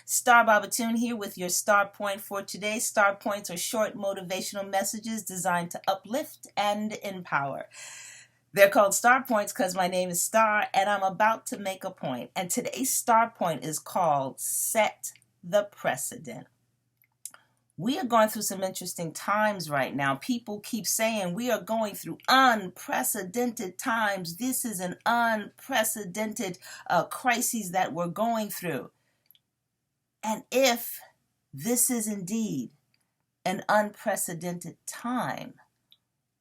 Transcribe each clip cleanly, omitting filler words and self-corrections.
Bobatoon here with your star point for today. Star points are short motivational messages designed to uplift and empower. They're called star points because my name is Star and I'm about to make a point. And today's star point is called Set the Precedent. We are going through some interesting times right now. People keep saying we are going through unprecedented times. This is an unprecedented crisis that we're going through. And if this is indeed an unprecedented time,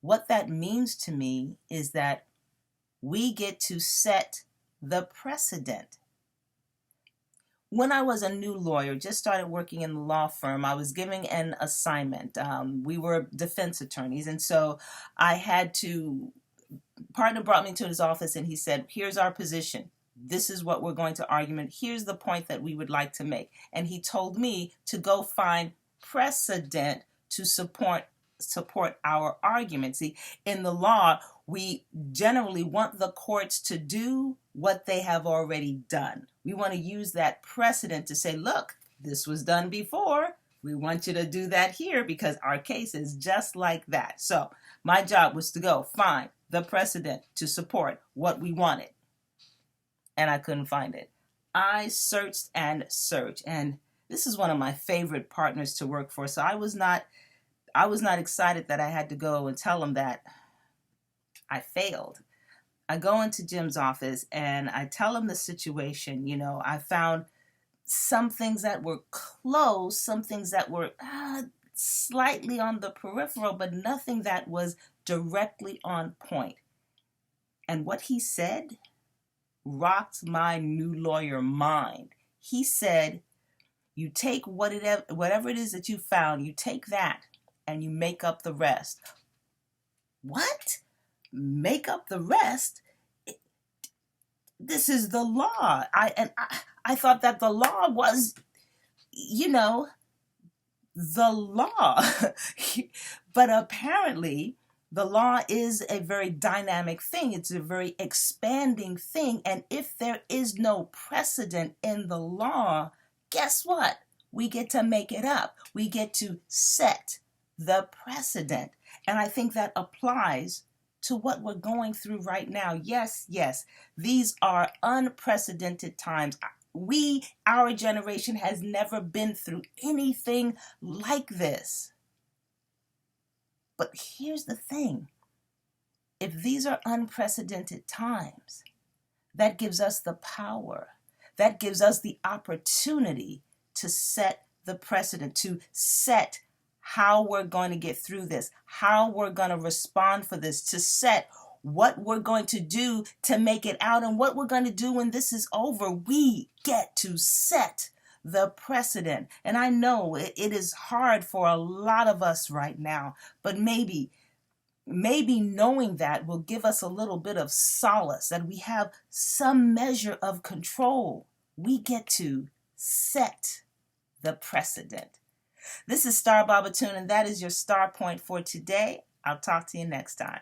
what that means to me is that we get to set the precedent. When I was a new lawyer, just started working in the law firm, I was giving an assignment. We were defense attorneys, and so partner brought me to his office and he said, here's our position. This is what we're going to argue. Here's the point that we would like to make. And he told me to go find precedent to support our argument. See, in the law, we generally want the courts to do what they have already done. We want to use that precedent to say, look, this was done before. We want you to do that here because our case is just like that. So my job was to go find the precedent to support what we wanted. And I couldn't find it. I searched and searched. And this is one of my favorite partners to work for. So I was not excited that I had to go and tell him that I failed. I go into Jim's office and I tell him the situation. You know, I found some things that were close, some things that were slightly on the peripheral, but nothing that was directly on point. And what he said rocked my new lawyer mind. He said, you take whatever it is that you found, you take that and you make up the rest. What? Make up the rest? This is the law. I thought that the law was, the law. But apparently, the law is a very dynamic thing. It's a very expanding thing. And if there is no precedent in the law, guess what? We get to make it up. We get to set the precedent. And I think that applies to what we're going through right now. Yes, these are unprecedented times. Our generation has never been through anything like this. But here's the thing. If these are unprecedented times, that gives us the power, that gives us the opportunity to set the precedent, to set how we're going to get through this, how we're going to respond for this, to set what we're going to do to make it out and what we're going to do when this is over. We get to set the precedent. And I know it is hard for a lot of us right now, but maybe knowing that will give us a little bit of solace, that we have some measure of control. We get to set the precedent. This is Star Bobatoon, and that is your star point for today. I'll talk to you next time.